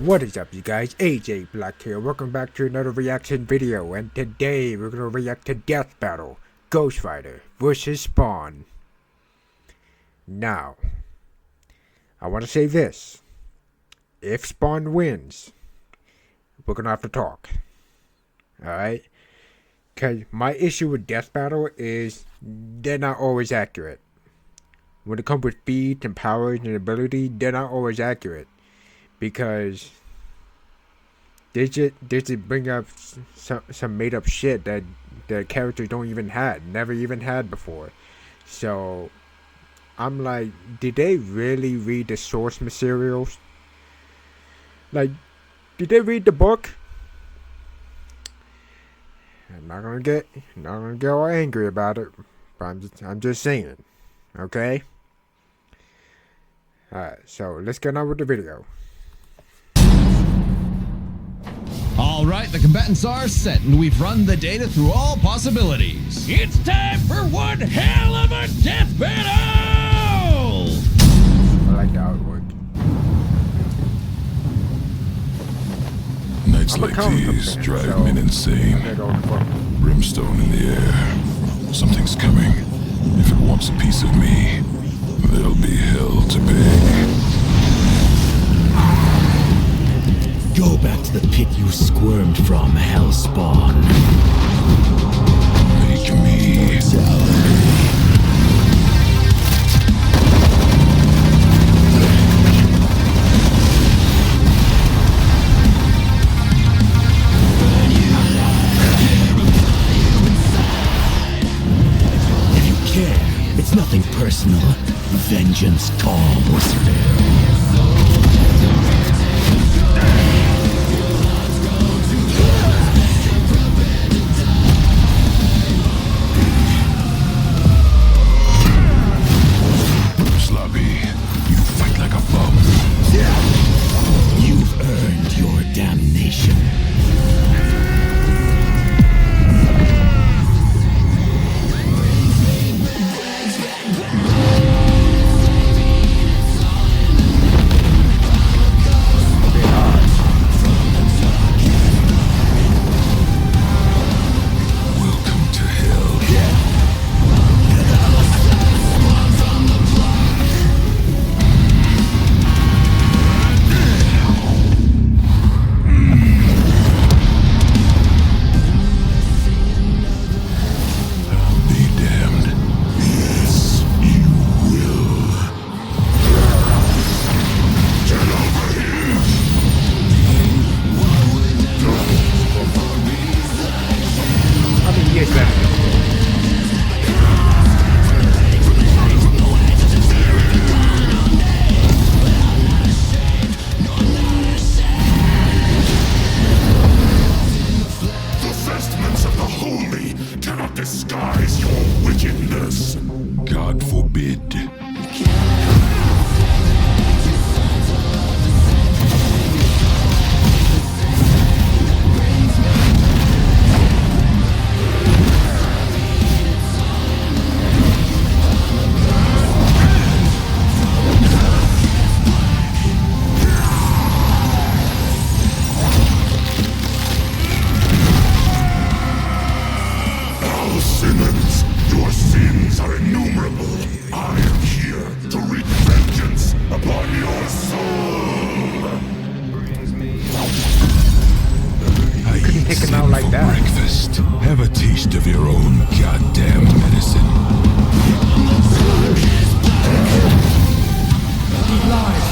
What is up, you guys? AJ here. Welcome back to another reaction video, and today we're gonna react to Death Battle, Ghostrider vs. Spawn. Now, I want to say this: if Spawn wins, we're gonna have to talk. All right? Cause my issue with Death Battle is they're not always accurate. When it comes with feats and powers and ability, they're not always accurate. Because they just bring up some made up shit that the characters never even had before. So I'm like, did they really read the source materials? Like, did they read the book? I'm not gonna get all angry about it, but I'm just saying, okay? Alright, so let's get on with the video. Alright, the combatants are set, and we've run the data through all possibilities. It's time for one hell of a death battle! I like the artwork. Nights like these drive men insane. Brimstone in the air. Something's coming. If it wants a piece of me, there'll be hell to pay. Go back to the pit you squirmed from, Hellspawn. Make me If you care, it's nothing personal. Vengeance calls. You've earned your damnation. welcome to hell. Cannot disguise your wickedness. God forbid. Simmons, your sins are innumerable. I am here to wreak vengeance upon your soul. I couldn't take him out like for that. breakfast. Have a taste of your own goddamn medicine. He lied.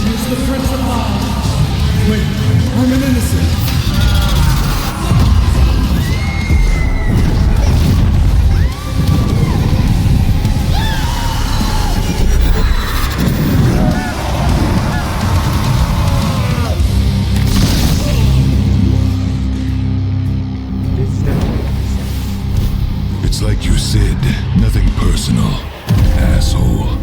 He is the Prince of Lies. Wait, I'm an innocent. It's like you said, nothing personal, asshole.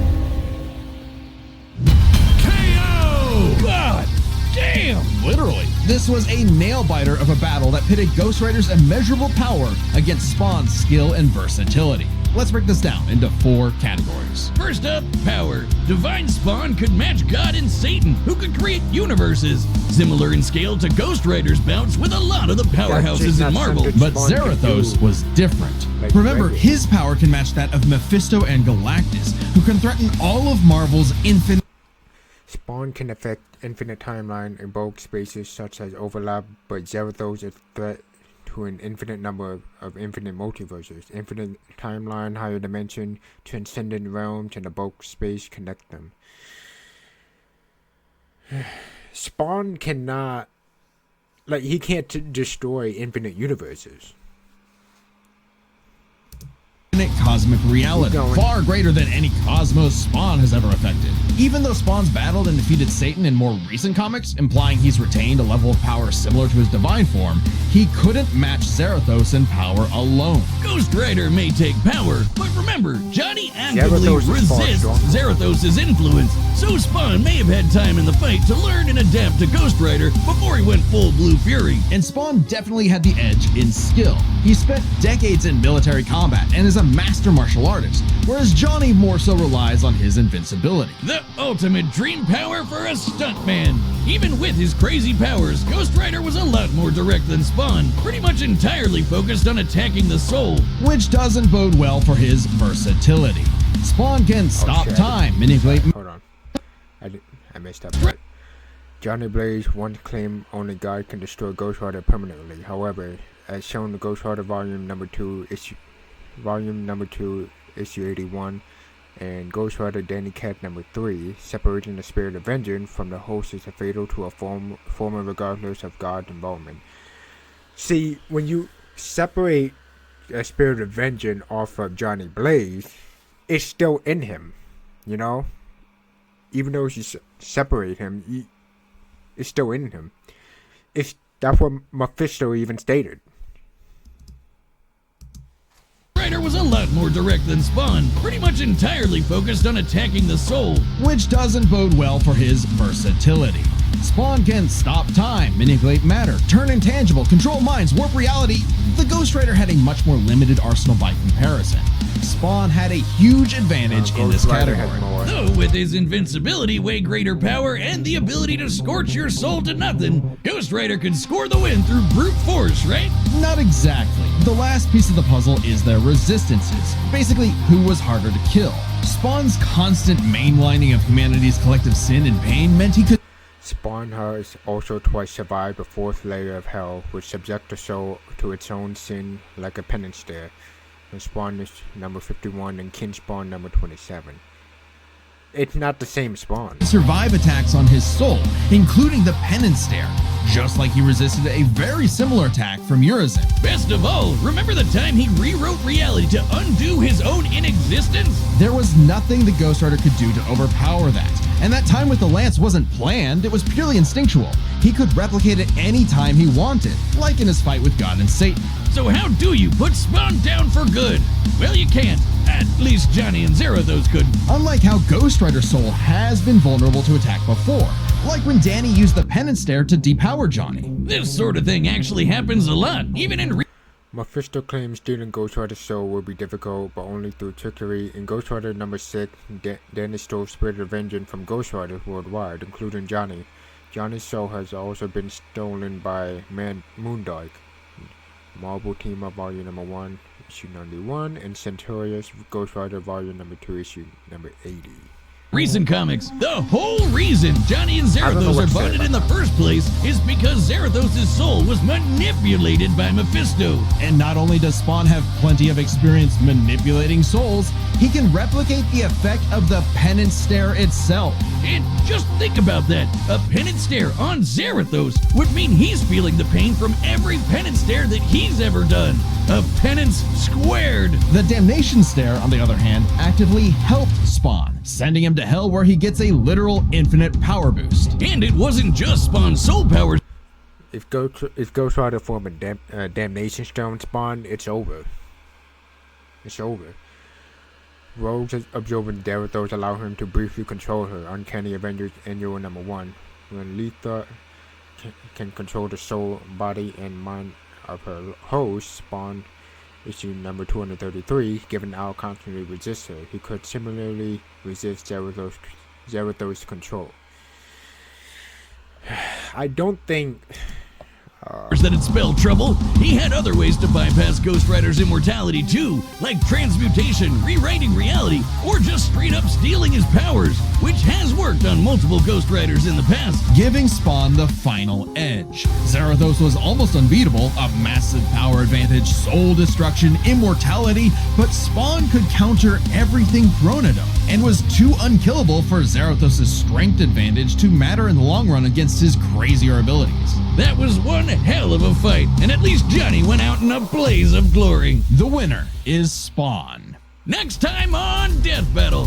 KO! God damn! Literally. This was a nail-biter of a battle that pitted Ghostrider's immeasurable power against Spawn's skill and versatility. Let's break this down into 4 categories. First up, power. Divine Spawn could match God and Satan, who could create universes, similar in scale to Ghostrider's bouts with a lot of the powerhouses in Marvel. But Zarathos was different. Remember, his power can match that of Mephisto and Galactus, who can threaten all of Marvel's infinite... Spawn can affect infinite timeline in bulk spaces such as overlap, but Zarathos is a threat to an infinite number of infinite multiverses, infinite timeline, higher dimension, transcendent realms, and the bulk space connect them. Spawn cannot, like, he can't destroy infinite universes. Cosmic reality, far greater than any cosmos Spawn has ever affected. Even though Spawn's battled and defeated Satan in more recent comics, implying he's retained a level of power similar to his divine form, he couldn't match Zarathos in power alone. Ghostrider may take power, but remember, Johnny actively resists Zarathos' influence, so Spawn may have had time in the fight to learn and adapt to Ghostrider before he went full Blue Fury. And Spawn definitely had the edge in skill. He spent decades in military combat and is a master martial artist, whereas Johnny more so relies on his invincibility. The ultimate dream power for a stuntman. Even with his crazy powers, Ghostrider was a lot more direct than Spawn, pretty much entirely focused on attacking the soul, which doesn't bode well for his versatility. Spawn can stop time, manipulate... Hold on. I messed up. Right. Johnny Blaze once claimed only God can destroy Ghostrider permanently. However, as shown in Ghostrider Volume Number 2, Issue 81, and Ghostrider Danny Cat Number 3, separating the spirit of vengeance from the host is fatal to a form regardless of God's involvement. See, when you separate a spirit of vengeance off of Johnny Blaze, it's still in him, you know? Even though you separate him, it's still in him. That's what Mephisto even stated. Was a lot more direct than Spawn, pretty much entirely focused on attacking the soul, which doesn't bode well for his versatility. Spawn can stop time, manipulate matter, turn intangible, control minds, warp reality. The Ghostrider had a much more limited arsenal by comparison. Spawn had a huge advantage in this category. Though with his invincibility, way greater power, and the ability to scorch your soul to nothing, Ghostrider could score the win through brute force, right? Not exactly. The last piece of the puzzle is their resistances. Basically, who was harder to kill. Spawn's constant mainlining of humanity's collective sin and pain meant he could... Spawn has also twice survived the 4th layer of hell, which subjects the soul to its own sin like a penance stare. And Spawn is number 51 and Kin Spawn number 27. It's not the same Spawn. Survive attacks on his soul, including the penance stare, just like he resisted a very similar attack from Urizen. Best of all, remember the time he rewrote reality to undo his own inexistence? There was nothing the Ghostrider could do to overpower that, and that time with the lance wasn't planned, it was purely instinctual. He could replicate it any time he wanted, like in his fight with God and Satan. So how do you put Spawn down for good? Well, you can't. At least Johnny and Zarathos could. Unlike how Ghostrider's soul has been vulnerable to attack before, like when Danny used the penance stare to depower Johnny. This sort of thing actually happens a lot, even in Mephisto claims stealing Ghostrider's soul will be difficult, but only through trickery. In Ghostrider number 6, Danny stole Spirit of Vengeance from Ghostriders worldwide, including Johnny. Johnny's soul has also been stolen by Moondark. Marvel Team Up Volume Number 1, Issue 91, and Centaurus Ghostrider Volume Number 2, Issue Number 80. Recent comics. The whole reason Johnny and Zarathos are bonded in the first place is because Zarathos' soul was manipulated by Mephisto. And not only does Spawn have plenty of experience manipulating souls, he can replicate the effect of the penance stare itself. And just think about that. A penance stare on Zarathos would mean he's feeling the pain from every penance stare that he's ever done. A penance squared. The damnation stare, on the other hand, actively helped Spawn, sending him to hell where he gets a literal infinite power boost. And it wasn't just Spawn's soul power. If Ghostrider form a damnation stone Spawn, it's over. It's over. Rogue's absorbing Zarathos allow him to briefly control her. Uncanny Avengers Annual Number 1. When Letha can control the soul, body, and mind of her host, Spawn issue number 233, given our constantly resistor, he could similarly resist Zarathos control. I don't think that had spelled trouble. He had other ways to bypass Ghost Rider's immortality too, like transmutation, rewriting reality, or just straight up stealing his powers, which has worked on multiple Ghost Riders in the past. Giving Spawn the final edge. Zarathos was almost unbeatable, a massive power advantage, soul destruction, immortality, but Spawn could counter everything thrown at him, and was too unkillable for Zarathos' strength advantage to matter in the long run against his crazier abilities. That was one hell of a fight, and at least Johnny went out in a blaze of glory. The winner is Spawn. Next time on Death Battle.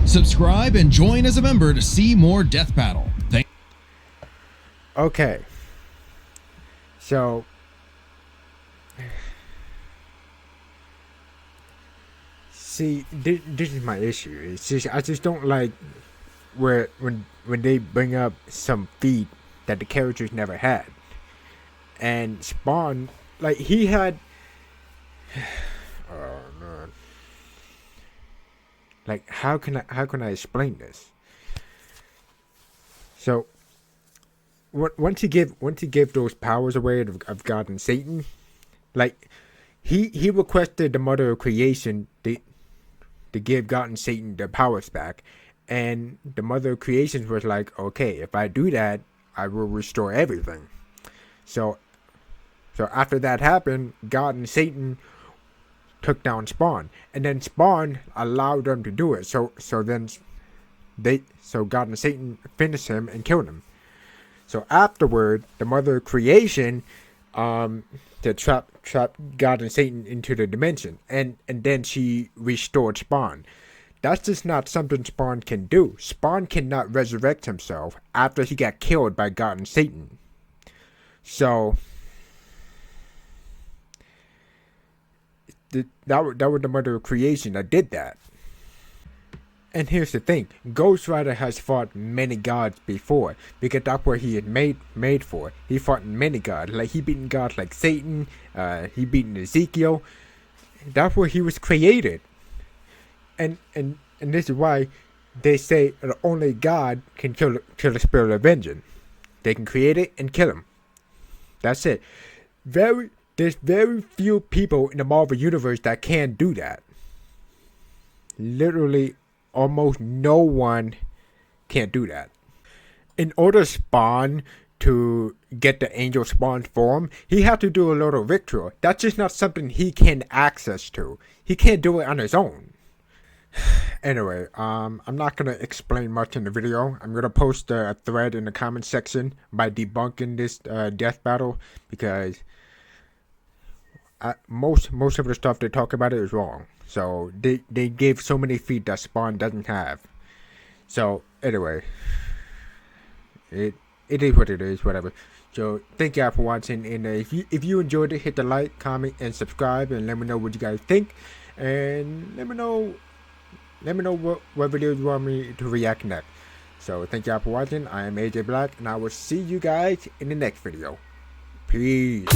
Subscribe and join as a member to see more Death Battle. okay. So see, this is my issue. It's just I just don't like when they bring up some feat that the characters never had. And Spawn, like, he had oh man. Like, how can I explain this? So once you give those powers away of God and Satan, like, he requested the Mother of Creation to give God and Satan their powers back, and the Mother of Creation was like, okay, if I do that, I will restore everything. So after that happened, God and Satan took down Spawn, and then Spawn allowed them to do it. So God and Satan finished him and killed him. So afterward, the Mother of Creation to trap God and Satan into the dimension, and then she restored Spawn. That's just not something Spawn can do. Spawn cannot resurrect himself after he got killed by God and Satan. So that was the Mother of Creation that did that. And here's the thing, Ghost Rider has fought many gods before, because that's what he had made for. He fought many gods, like he beaten gods like Satan, he beaten Ezekiel. That's where he was created. And this is why they say that only God can kill the spirit of vengeance. They can create it and kill him. That's it. There's very few people in the Marvel Universe that can do that. Literally, almost no one can do that. In order Spawn to get the Angel Spawn form, he had to do a lot of ritual. That's just not something he can access to. He can't do it on his own. Anyway, I'm not going to explain much in the video. I'm going to post a thread in the comment section by debunking this death battle, because most of the stuff they talk about it is wrong. So they gave so many feet that Spawn doesn't have. So anyway, it is what it is, whatever. So thank y'all for watching, and if you enjoyed it, hit the like, comment, and subscribe, and let me know what you guys think, and let me know what videos you want me to react next. So thank y'all for watching. I am AJ Black, and I will see you guys in the next video. Peace.